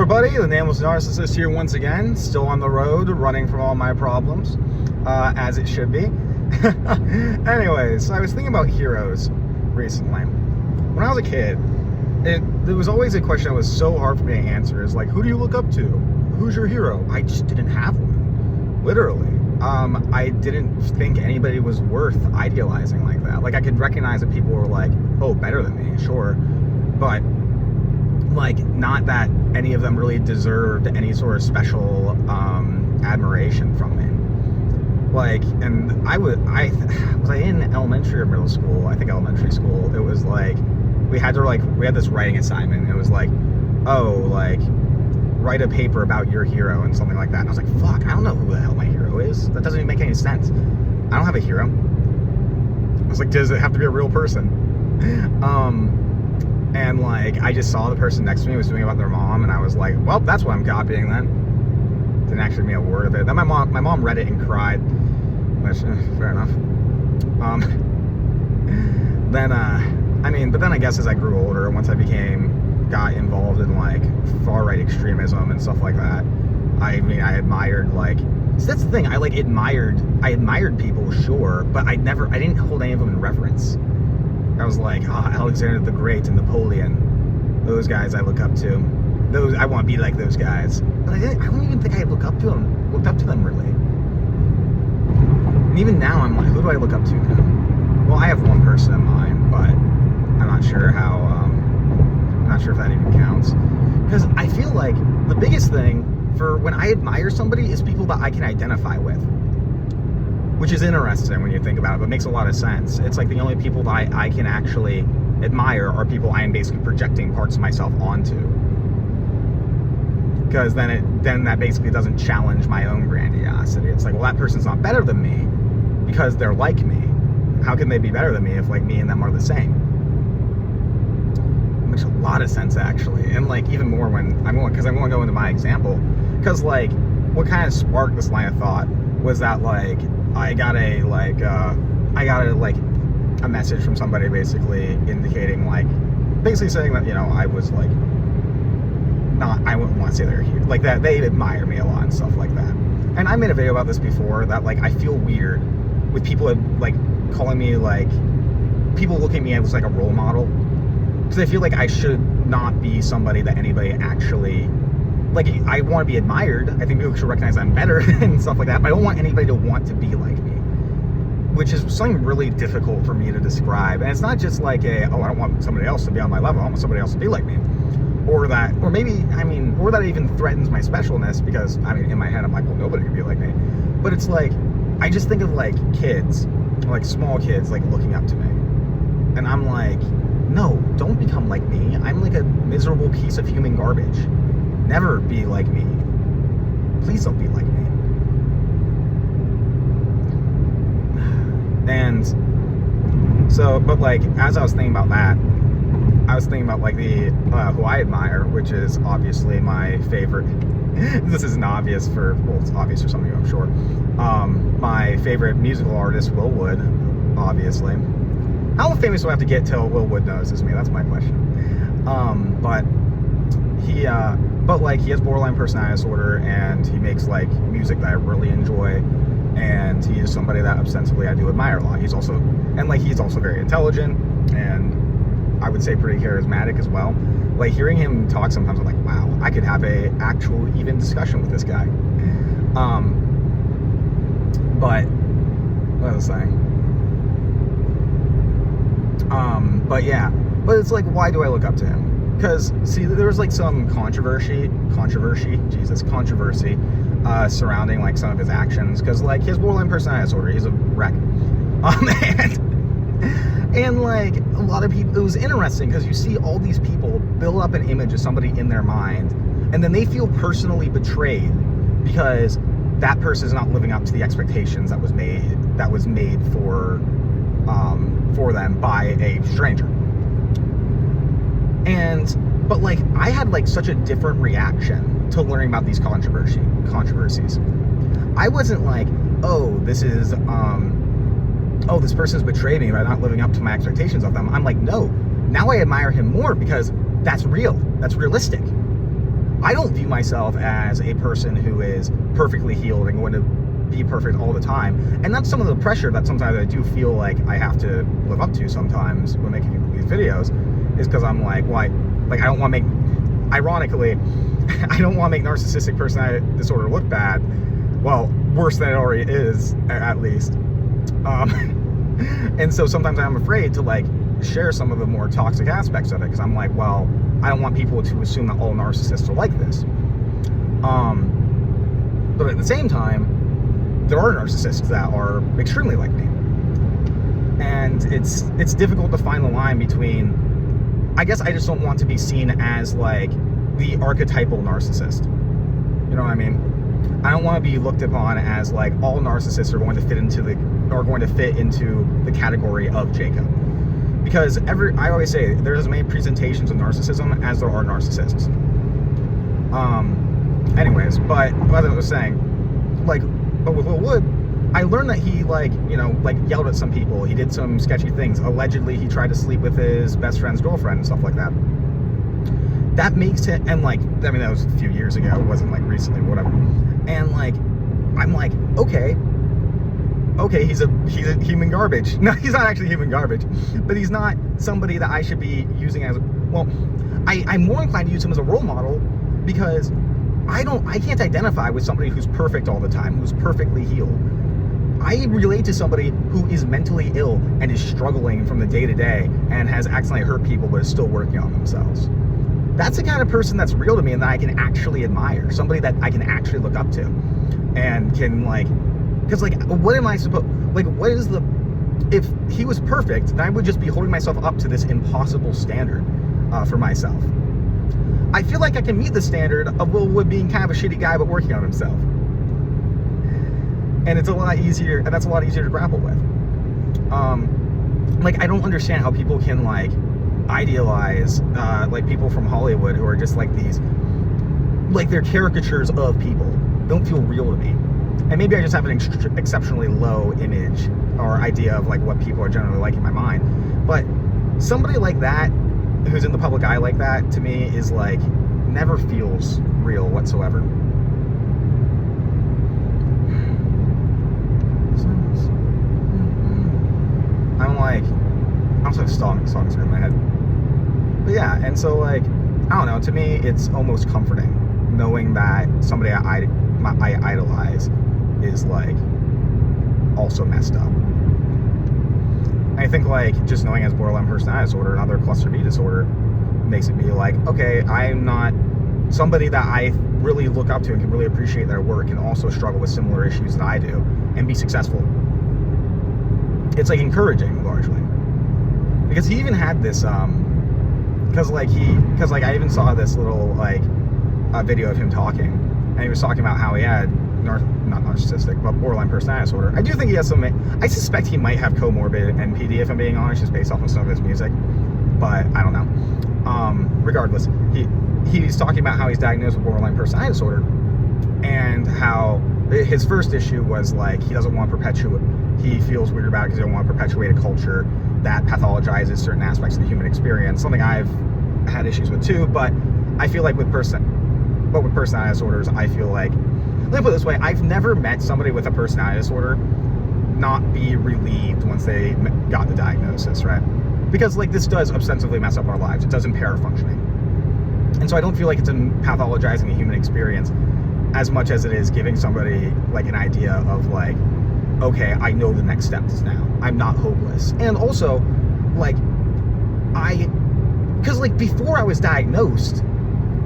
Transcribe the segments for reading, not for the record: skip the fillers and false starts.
everybody, the Nameless Narcissist here once again, still on the road, running from all my problems, as it should be. Anyways, so I was thinking about heroes recently. When I was a kid, there was always a question that was so hard for me to answer, is like, who do you look up to? Who's your hero? I just didn't have one, literally. I didn't think anybody was worth idealizing like that. Like, I could recognize that people were like, oh, better than me, sure, but like, not that any of them really deserved any sort of special admiration from me. Like, and was I in elementary or middle school? I think elementary school. It was like, we had this writing assignment. It was like, oh, like, write a paper about your hero and something like that. And I was like, fuck, I don't know who the hell my hero is. That doesn't even make any sense. I don't have a hero. I was like, does it have to be a real person? And like, I just saw the person next to me was doing it about their mom, and I was like, well, that's what I'm copying then. Didn't actually mean a word of it. Then my mom read it and cried, which, fair enough. But then I guess as I grew older, once I got involved in like far-right extremism and stuff like that, I admired, like, so that's the thing, I admired people, sure, but I didn't hold any of them in reverence. I was like, Alexander the Great and Napoleon, those guys I look up to. I want to be like those guys. But I don't even think I looked up to them really. And even now, I'm like, who do I look up to now? Well, I have one person in mind, but I'm not sure if that even counts. Because I feel like the biggest thing for when I admire somebody is people that I can identify with. Which is interesting when you think about it, but makes a lot of sense. It's like the only people that I can actually admire are people I am basically projecting parts of myself onto. Because then that basically doesn't challenge my own grandiosity. It's like, well, that person's not better than me because they're like me. How can they be better than me if, like, me and them are the same? It makes a lot of sense, actually. And like, even more when I'm going to go into my example. Because like, what kind of sparked this line of thought was that, like, I got a message from somebody basically indicating, like, basically saying that, you know, I was like, I wouldn't want to say they're here, like, that they admire me a lot and stuff like that. And I made a video about this before, that like, I feel weird with people like calling me, like, people looking at me as like a role model, because I feel like I should not be somebody that anybody actually, like, I want to be admired. I think people should recognize I'm better and stuff like that, but I don't want anybody to want to be like me, which is something really difficult for me to describe. And it's not just like I don't want somebody else to be on my level, I want somebody else to be like me. Or that it even threatens my specialness, because, in my head, I'm like, well, nobody can be like me. But it's like, I just think of, like, kids, like, small kids, like, looking up to me. And I'm like, no, don't become like me. I'm like a miserable piece of human garbage. Never be like me. Please don't be like me. And so, but like, as I was thinking about that, I was thinking about, like, the who I admire, which is obviously my favorite. This isn't obvious it's obvious for some of you, I'm sure. My favorite musical artist, Will Wood, obviously. How famous do I have to get till Will Wood notices me? That's my question. But he has borderline personality disorder, and he makes, like, music that I really enjoy, and he is somebody that ostensibly I do admire a lot. He's also very intelligent, and I would say pretty charismatic as well. Like, hearing him talk sometimes, I'm like, wow, I could have a actual even discussion with this guy. But what was I saying? But it's like, why do I look up to him? Because, see, there was like some controversy surrounding, like, some of his actions, because, like, he has borderline personality disorder, he's a wreck. And like, a lot of people, it was interesting because you see all these people build up an image of somebody in their mind, and then they feel personally betrayed because that person is not living up to the expectations that was made for them by a stranger. But like, I had like such a different reaction to learning about these controversies. I wasn't like, this person's betrayed me by not living up to my expectations of them. I'm like, no, now I admire him more because that's real. That's realistic. I don't view myself as a person who is perfectly healed and going to be perfect all the time. And that's some of the pressure that sometimes I do feel like I have to live up to sometimes when making these videos, is because I'm like, well, I don't want to make, ironically, I don't want to make narcissistic personality disorder look bad. Well, worse than it already is, at least. And so sometimes I'm afraid to like share some of the more toxic aspects of it, because I'm like, well, I don't want people to assume that all narcissists are like this. But at the same time, there are narcissists that are extremely like me. And it's difficult to find the line between, I guess I just don't want to be seen as like the archetypal narcissist. You know what I mean? I don't want to be looked upon as like all narcissists are going to fit into the category of Jacob. Because I always say there's as many presentations of narcissism as there are narcissists. Anyways, but as I was saying, like, but with Will Wood, I learned that he yelled at some people. He did some sketchy things. Allegedly, he tried to sleep with his best friend's girlfriend and stuff like that. That makes him, and like, I mean, that was a few years ago. It wasn't like recently, whatever. And like, I'm like, okay, he's a human garbage. No, he's not actually human garbage, but he's not somebody that I should be using as, well, I'm more inclined to use him as a role model, because I can't identify with somebody who's perfect all the time, who's perfectly healed. I relate to somebody who is mentally ill and is struggling from the day to day and has accidentally hurt people but is still working on themselves. That's the kind of person that's real to me and that I can actually admire. Somebody that I can actually look up to and can like, because like, what am I supposed, like, what is the, if he was perfect, then I would just be holding myself up to this impossible standard for myself. I feel like I can meet the standard of Will Wood being kind of a shitty guy but working on himself. And it's a lot easier, and that's a lot easier to grapple with. Like, I don't understand how people can like idealize like people from Hollywood who are just like these, like they're caricatures of people. Don't feel real to me. And maybe I just have an exceptionally low image or idea of like what people are generally like in my mind. But somebody like that, who's in the public eye like that, to me is like, never feels real whatsoever. I'm like, I also have songs in my head. But yeah, and so like, I don't know, to me it's almost comforting knowing that somebody I idolize is like also messed up. I think like just knowing as borderline personality disorder, another cluster B disorder, makes it be like, okay, I'm not somebody that I really look up to and can really appreciate their work and also struggle with similar issues that I do and be successful. It's like encouraging largely, because he even had this because I even saw this little like video of him talking, and he was talking about how he had not narcissistic but borderline personality disorder. I do think he has some, I suspect he might have comorbid NPD, if I'm being honest, just based off of some of his music, but I don't know. Regardless, he's talking about how he's diagnosed with borderline personality disorder, and how his first issue was like he doesn't want to perpetuate, he feels weird about it because he doesn't want to perpetuate a culture that pathologizes certain aspects of the human experience, something I've had issues with too. But I feel like with personality disorders, I feel like, let me put it this way, I've never met somebody with a personality disorder not be relieved once they got the diagnosis, right? Because like this does ostensibly mess up our lives, it does impair our functioning. And so I don't feel like it's in pathologizing a human experience as much as it is giving somebody like an idea of like, okay, I know the next steps now. I'm not hopeless. And also, like, because like before I was diagnosed,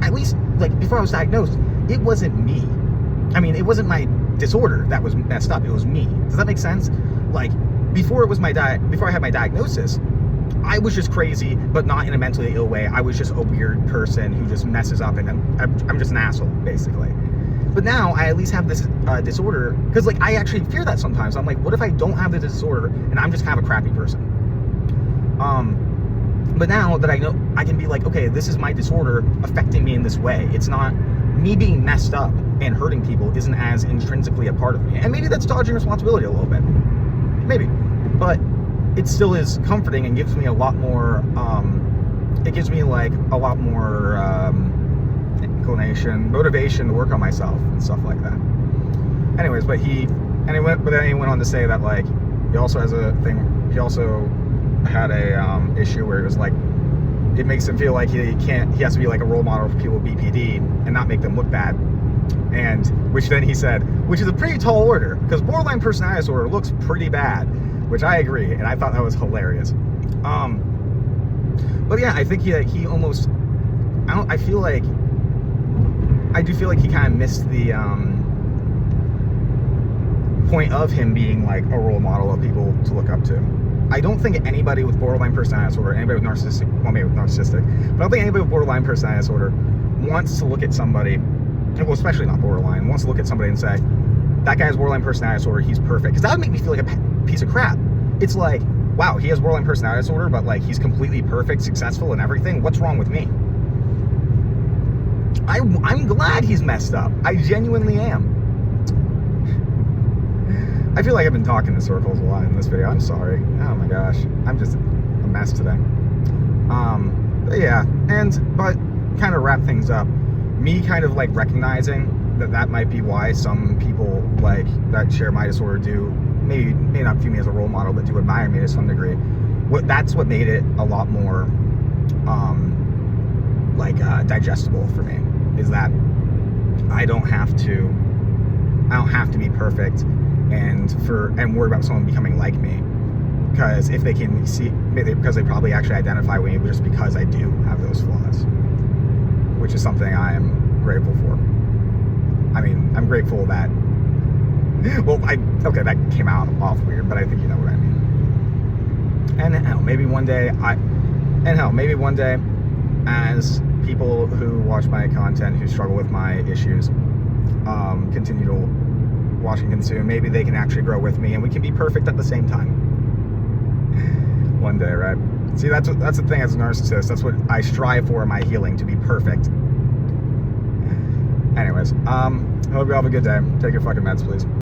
at least like before I was diagnosed, it wasn't me. I mean, it wasn't my disorder that was messed up, it was me. Does that make sense? Like, before I had my diagnosis, I was just crazy, but not in a mentally ill way. I was just a weird person who just messes up, and I'm just an asshole, basically. But now I at least have this disorder, because like I actually fear that sometimes. I'm like, what if I don't have the disorder and I'm just kind of a crappy person? But now that I know, I can be like, okay, this is my disorder affecting me in this way. It's not me being messed up and hurting people isn't as intrinsically a part of me. And maybe that's dodging responsibility a little bit. Maybe. But it still is comforting and gives me a lot more, it gives me like a lot more inclination motivation to work on myself and stuff like that. Anyways, but then he went on to say that like he also has a thing. He also had a issue where it was like it makes him feel like he has to be like a role model for people with BPD and not make them look bad. And which then he said, which is a pretty tall order because borderline personality disorder looks pretty bad, which I agree, and I thought that was hilarious. But yeah, I think he almost, I do feel like he kind of missed the point of him being like a role model of people to look up to. I don't think anybody with borderline personality disorder, anybody with narcissistic, well, maybe with narcissistic, but I don't think anybody with borderline personality disorder wants to look at somebody, well, especially not borderline, wants to look at somebody and say, that guy has borderline personality disorder, he's perfect. Because that would make me feel like a piece of crap. It's like, wow, he has borderline personality disorder, but like he's completely perfect, successful, and everything. What's wrong with me? I'm glad he's messed up. I genuinely am. I feel like I've been talking in circles a lot in this video. I'm sorry. Oh my gosh. I'm just a mess today. But yeah, but kind of wrap things up. Me kind of like recognizing that might be why some people like that share my disorder may not view me as a role model, but do admire me to some degree. That's what made it a lot more digestible for me, is that I don't have to be perfect and worry about someone becoming like me, because if they can see, because they probably actually identify with me just because I do have those flaws, which is something I am grateful for. I mean, I'm grateful that, well, okay, that came out off weird, but I think you know what I mean. And hell, maybe one day, as people who watch my content, who struggle with my issues, continue to watch and consume, maybe they can actually grow with me and we can be perfect at the same time. One day, right? See, that's the thing as a narcissist. That's what I strive for in my healing, to be perfect. Anyways, hope you all have a good day. Take your fucking meds, please.